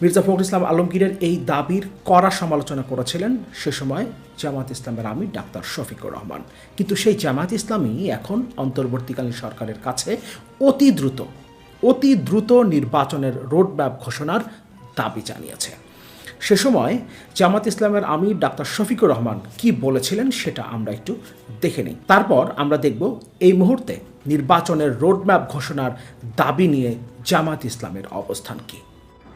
মির্জা ফখরুল ইসলাম আলমগীরের এই দাবির কড়া সমালোচনা করেছিলেন সে সময় জামায়াত ইসলামের আমির ডাক্তার শফিকুর রহমান। কিন্তু সেই জামায়াত ইসলামী এখন অন্তর্বর্তীকালীন সরকারের কাছে অতি দ্রুত নির্বাচনের রোডম্যাপ ঘোষণার দাবি জানিয়েছে। সে সময় জামায়াত ইসলামের আমির ডাক্তার শফিকুর রহমান কি বলেছিলেন সেটা আমরা একটু দেখে নিই। তারপর আমরা দেখব এই মুহূর্তে নির্বাচনের রোডম্যাপ ঘোষণার দাবি নিয়ে জামায়াত ইসলামের অবস্থান কি।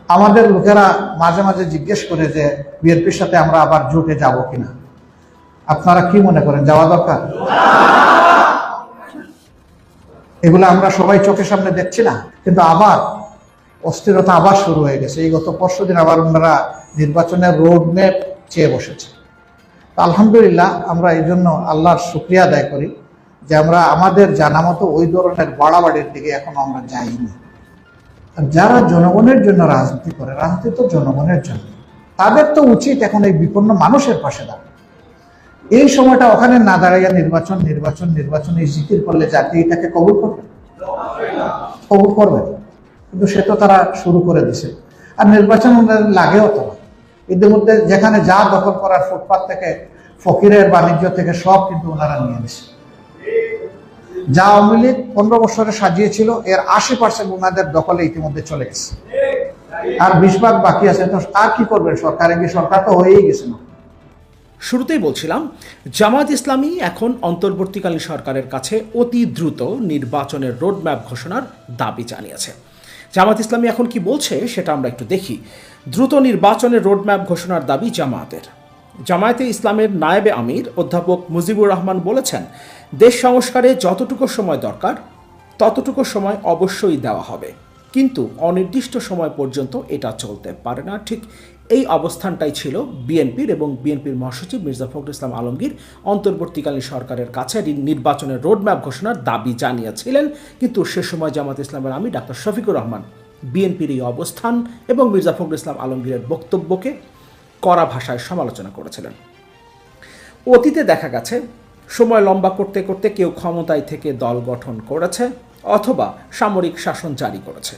আমাদের লোকেরা মাঝে মাঝে জিজ্ঞেস করে যে বিএনপির সাথে আমরা আবার জোটে যাব কিনা। আপনারা কি মনে করেন, যাওয়া দরকার? এগুলো আমরা সবাই চোখের সামনে দেখছি না, কিন্তু আবার অস্থিরতা আবার শুরু হয়ে গেছে। এই গত পরশুদিন আবার ওনারা নির্বাচনের রোডম্যাপ চেয়ে বসেছে। আলহামদুলিল্লাহ, আমরা এই জন্য আল্লাহর শুকরিয়া আদায় করি যে আমরা আমাদের জানা মতো ওই ধরনের বাড়াবাড়ির দিকে এখন আমরা যাইনি। যারা জনগণের জন্য রাজনীতি করে, রাজনীতি তো জনগণের জন্য, তাদের তো উচিত এখন এই বিপন্ন মানুষের পাশে দাঁড়ানো। এই সময়টা ওখানে না দাঁড়াইয়া নির্বাচন এই জিকির করলে জাতি এটাকে কবুল করবে, কিন্তু সে তো তারা শুরু করে দিছে। আর নির্বাচন লাগেও তো না। ইতিমধ্যে যেখানে যা দখল করার ফুটপাত থেকে ফকিরের বাণিজ্য থেকে সব কিন্তু ওনারা নিয়ে নিছে। যা আওয়ামী লীগ 15 বছরে সাজিয়েছিল এর 80% ওনাদের দখলে ইতিমধ্যে চলে গেছে, আর 20 ভাগ বাকি আছে। তো আর কি করবেন সরকার? সরকার তো হয়েই গেছে না। শুরুতেই বলছিলাম, জামায়াত ইসলামী এখন অন্তর্বর্তীকালীন সরকারের কাছে অতি দ্রুত নির্বাচনের রোডম্যাপ ঘোষণার দাবি জানিয়েছে। জামায়াত ইসলামী এখন কি বলছে সেটা আমরা একটু দেখি। দ্রুত নির্বাচনের রোডম্যাপ ঘোষণার দাবি জামায়াতের। জামায়াতে ইসলামের নায়েবে আমির অধ্যাপক মুজিবুর রহমান বলেছেন, দেশ সংস্কারে যতটুকু সময় দরকার ততটুকু সময় অবশ্যই দেওয়া হবে, কিন্তু অনির্দিষ্ট সময় পর্যন্ত এটা চলতে পারে না। ঠিক এই অবস্থানটাই ছিল বিএনপির এবং বিএনপির মহাসচিব মির্জা ফখরুল ইসলাম আলমগীর অন্তর্বর্তীকালীন সরকারের কাছে নির্বাচনের রোডম্যাপ ঘোষণার দাবি জানিয়েছিলেন। কিন্তু সে সময় জামায়াত ইসলামের আমির ডাক্তার শফিকুর রহমান বিএনপির এই অবস্থান এবং মির্জা ফখরুল ইসলাম আলমগীরের বক্তব্যকে কড়া ভাষায় সমালোচনা করেছিলেন। অতীতে দেখা গেছে সময় লম্বা করতে করতে কেউ ক্ষমতায় থেকে দল গঠন করেছে অথবা সামরিক শাসন জারি করেছে।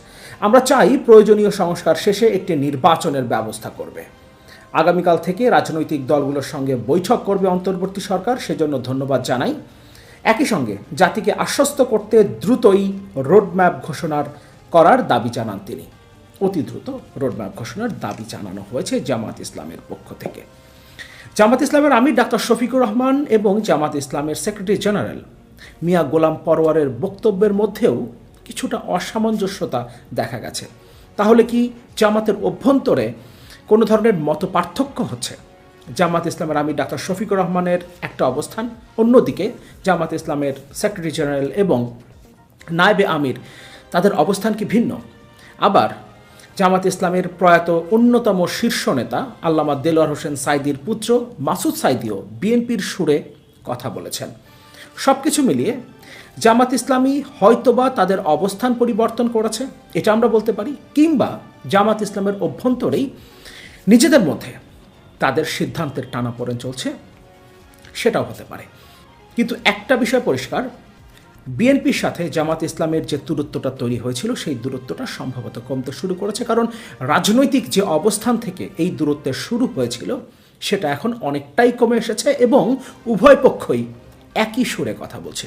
আমরা চাই প্রয়োজনীয় সংস্কার শেষে একটি নির্বাচনের ব্যবস্থা করবে। আগামীকাল থেকে রাজনৈতিক দলগুলোর সঙ্গে বৈঠক করবে অন্তর্বর্তী সরকার, সেজন্য ধন্যবাদ জানাই। একই সঙ্গে জাতিকে আশ্বস্ত করতে দ্রুতই রোডম্যাপ করার দাবি জানান তিনি। অতি দ্রুত রোডম্যাপ ঘোষণার দাবি জানানো হয়েছে জামায়াত ইসলামের পক্ষ থেকে। জামায়াত ইসলামের আমির ডাক্তার শফিকুর রহমান এবং জামায়াত ইসলামের সেক্রেটারি জেনারেল মিয়া গোলাম পরোয়ারের বক্তব্যের মধ্যেও কিছুটা অসামঞ্জস্যতা দেখা গেছে। তাহলে কি জামাতের অভ্যন্তরে কোনো ধরনের মত পার্থক্য হচ্ছে? জামায়াত ইসলামের আমির ডাক্তার শফিকুর রহমানের একটা অবস্থান, অন্যদিকে জামায়াত ইসলামের সেক্রেটারি জেনারেল এবং নায়েবে আমির তাদের অবস্থান কি ভিন্ন? আবার জামায়াত ইসলামের প্রয়াত অন্যতম শীর্ষ নেতা আল্লামা দেলোয়ার হোসেন সাঈদীর পুত্র মাসুদ সাঈদীও বিএনপির সুরে কথা বলেছেন। সব কিছু মিলিয়ে জামায়াত ইসলামী হয়তোবা তাদের অবস্থান পরিবর্তন করেছে, এটা আমরা বলতে পারি, কিংবা জামায়াত ইসলামের অভ্যন্তরেই নিজেদের মধ্যে তাদের সিদ্ধান্তের টানাপোড়েন চলছে, সেটাও হতে পারে। কিন্তু একটা বিষয় পরিষ্কার, বিএনপির সাথে জামায়াত ইসলামের যে দূরত্বটা তৈরি হয়েছিল সেই দূরত্বটা সম্ভবত কমতে শুরু করেছে, কারণ রাজনৈতিক যে অবস্থান থেকে এই দূরত্বের শুরু হয়েছিল সেটা এখন অনেকটাই কমে এসেছে এবং উভয় পক্ষই একই সুরে কথা বলছে।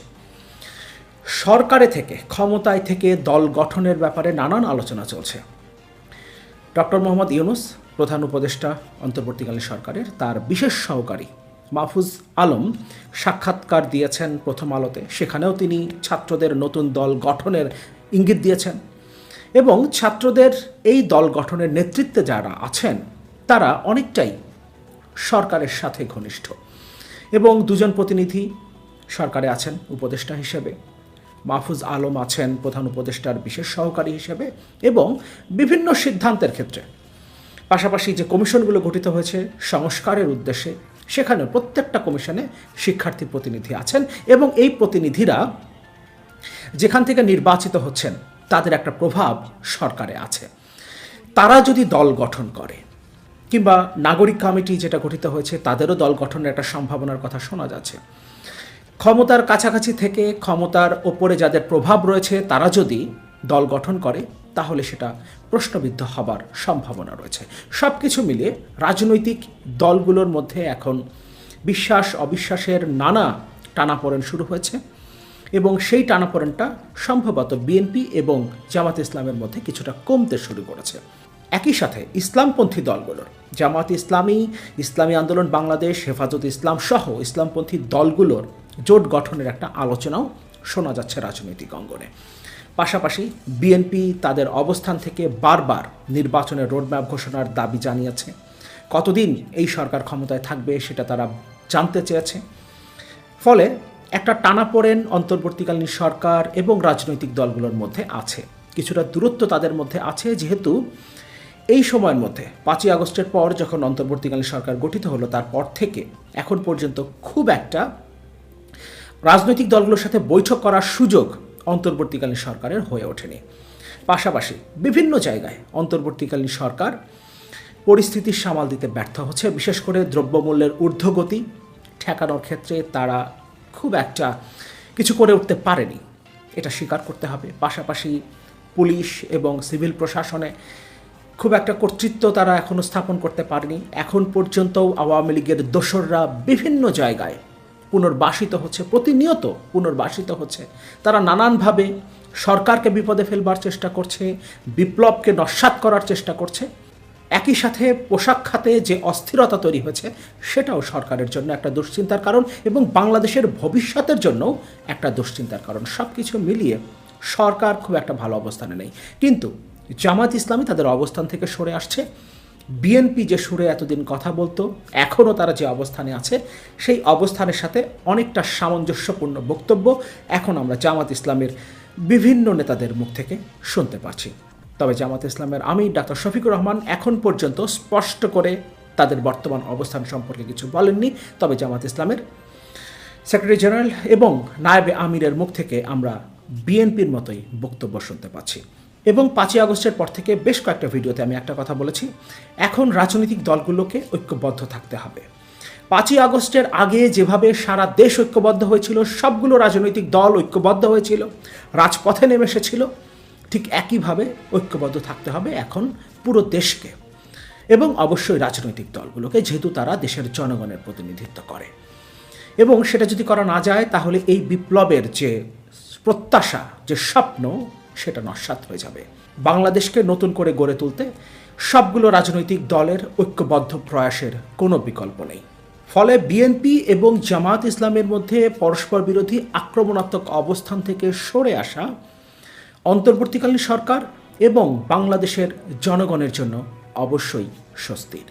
সরকারে থেকে, ক্ষমতায় থেকে দল গঠনের ব্যাপারে নানান আলোচনা চলছে। ডক্টর মোহাম্মদ ইউনূস, প্রধান উপদেষ্টা অন্তর্বর্তীকালীন সরকারের, তার বিশেষ সহকারী মাহফুজ আলম সাক্ষাৎকার দিয়েছেন প্রথম আলোতে। সেখানেও তিনি ছাত্রদের নতুন দল গঠনের ইঙ্গিত দিয়েছেন এবং ছাত্রদের এই দল গঠনের নেতৃত্বে যারা আছেন তারা অনেকটাই সরকারের সাথে ঘনিষ্ঠ এবং দুজন প্রতিনিধি সরকারে আছেন উপদেষ্টা হিসেবে। মাহফুজ আলম আছেন প্রধান উপদেষ্টার বিশেষ সহকারী হিসেবে এবং বিভিন্ন সিদ্ধান্তের ক্ষেত্রে, পাশাপাশি যে কমিশনগুলো গঠিত হয়েছে সংস্কারের উদ্দেশ্যে, সেখানে প্রত্যেকটা কমিশনে শিক্ষার্থী প্রতিনিধি আছেন এবং এই প্রতিনিধিরা যেখান থেকে নির্বাচিত হচ্ছেন তাদের একটা প্রভাব সরকারে আছে। তারা যদি দল গঠন করে কিংবা নাগরিক কমিটি যেটা গঠিত হয়েছে তাদেরও দল গঠনের একটা সম্ভাবনার কথা শোনা যাচ্ছে। ক্ষমতার কাছাকাছি থেকে ক্ষমতার ওপরে যাদের প্রভাব রয়েছে তারা যদি দল গঠন করে তাহলে সেটা প্রশ্নবিদ্ধ হবার সম্ভাবনা রয়েছে। সব কিছু মিলিয়ে রাজনৈতিক দলগুলোর মধ্যে এখন বিশ্বাস অবিশ্বাসের নানা টানাপোড়েন শুরু হয়েছে এবং সেই টানাপোড়েনটা সম্ভবত বিএনপি এবং জামাত ইসলামের মধ্যে কিছুটা কমতে শুরু করেছে। একই সাথে ইসলামপন্থী দলগুলোর জামাত ইসলামী, ইসলামী আন্দোলন বাংলাদেশ, হেফাজত ইসলাম সহ ইসলামপন্থী দলগুলোর জোট গঠনের একটা আলোচনাও শোনা যাচ্ছে রাজনৈতিক অঙ্গনে। পাশাপাশি বিএনপি তাদের অবস্থান থেকে বারবার নির্বাচনের রোডম্যাপ ঘোষণার দাবি জানিয়েছে। কতদিন এই সরকার ক্ষমতায় থাকবে সেটা তারা জানতে চেয়েছে। ফলে একটা টানাপোড়েন অন্তর্বর্তীকালীন সরকার এবং রাজনৈতিক দলগুলোর মধ্যে আছে, কিছুটা দূরত্ব তাদের মধ্যে আছে, যেহেতু এই সময়ের মধ্যে 5ই আগস্টের পর যখন অন্তর্বর্তীকালীন সরকার গঠিত হলো তারপর থেকে এখন পর্যন্ত খুব একটা রাজনৈতিক দলগুলোর সাথে বৈঠক করার সুযোগ অন্তর্বর্তীকালীন সরকারের হয়ে ওঠেনি। পাশাপাশি বিভিন্ন জায়গায় অন্তর্বর্তীকালীন সরকার পরিস্থিতি সামাল দিতে ব্যর্থ হচ্ছে, বিশেষ করে দ্রব্যমূল্যের ঊর্ধ্বগতি ঠেকানোর ক্ষেত্রে তারা খুব একটা কিছু করে উঠতে পারেনি, এটা স্বীকার করতে হবে। পাশাপাশি পুলিশ এবং সিভিল প্রশাসনে খুব একটা কর্তৃত্ব তারা এখনও স্থাপন করতে পারেনি। এখন পর্যন্তও আওয়ামী লীগের দোসররা বিভিন্ন জায়গায় পুনর্বাসিত হচ্ছে, প্রতিনিয়ত পুনর্বাসিত হচ্ছে। তারা নানানভাবে সরকারকে বিপদে ফেলবার চেষ্টা করছে, বিপ্লবকে নস্যাৎ করার চেষ্টা করছে। একই সাথে পোশাক খাতে যে অস্থিরতা তৈরি হয়েছে সেটাও সরকারের জন্য একটা দুশ্চিন্তার কারণ এবং বাংলাদেশের ভবিষ্যতের জন্যও একটা দুশ্চিন্তার কারণ। সব কিছু মিলিয়ে সরকার খুব একটা ভালো অবস্থানে নেই। কিন্তু জামাত ইসলামী তাদের অবস্থান থেকে সরে আসছে। বিএনপি যে সুরে এতদিন কথা বলতো, এখনও তারা যে অবস্থানে আছে সেই অবস্থানের সাথে অনেকটা সামঞ্জস্যপূর্ণ বক্তব্য এখন আমরা জামাত ইসলামের বিভিন্ন নেতাদের মুখ থেকে শুনতে পাচ্ছি। তবে জামাত ইসলামের আমির ডাক্তার শফিকুর রহমান এখন পর্যন্ত স্পষ্ট করে তাদের বর্তমান অবস্থান সম্পর্কে কিছু বলেননি। তবে জামাত ইসলামের সেক্রেটারি জেনারেল এবং নায়েবে আমিরের মুখ থেকে আমরা বিএনপির মতোই বক্তব্য শুনতে পাচ্ছি। এবং 5ই আগস্টের পর থেকে বেশ কয়েকটা ভিডিওতে আমি একটা কথা বলেছি, এখন রাজনৈতিক দলগুলোকে ঐক্যবদ্ধ থাকতে হবে। 5ই আগস্টের আগে যেভাবে সারা দেশ ঐক্যবদ্ধ হয়েছিল, সবগুলো রাজনৈতিক দল ঐক্যবদ্ধ হয়েছিল, রাজপথে নেমে এসেছিল, ঠিক একইভাবে ঐক্যবদ্ধ থাকতে হবে এখন পুরো দেশকে এবং অবশ্যই রাজনৈতিক দলগুলোকে, যেহেতু তারা দেশের জনগণের প্রতিনিধিত্ব করে। এবং সেটা যদি করা না যায় তাহলে এই বিপ্লবের যে প্রত্যাশা, যে স্বপ্ন, সেটা নস্যাৎ হয়ে যাবে। বাংলাদেশকে নতুন করে গড়ে তুলতে সবগুলো রাজনৈতিক দলের ঐক্যবদ্ধ প্রয়াসের কোনো বিকল্প নেই। ফলে বিএনপি এবং জামাত ইসলামের মধ্যে পরস্পর বিরোধী আক্রমণাত্মক অবস্থান থেকে সরে আসা অন্তর্বর্তীকালীন সরকার এবং বাংলাদেশের জনগণের জন্য অবশ্যই স্বস্তির।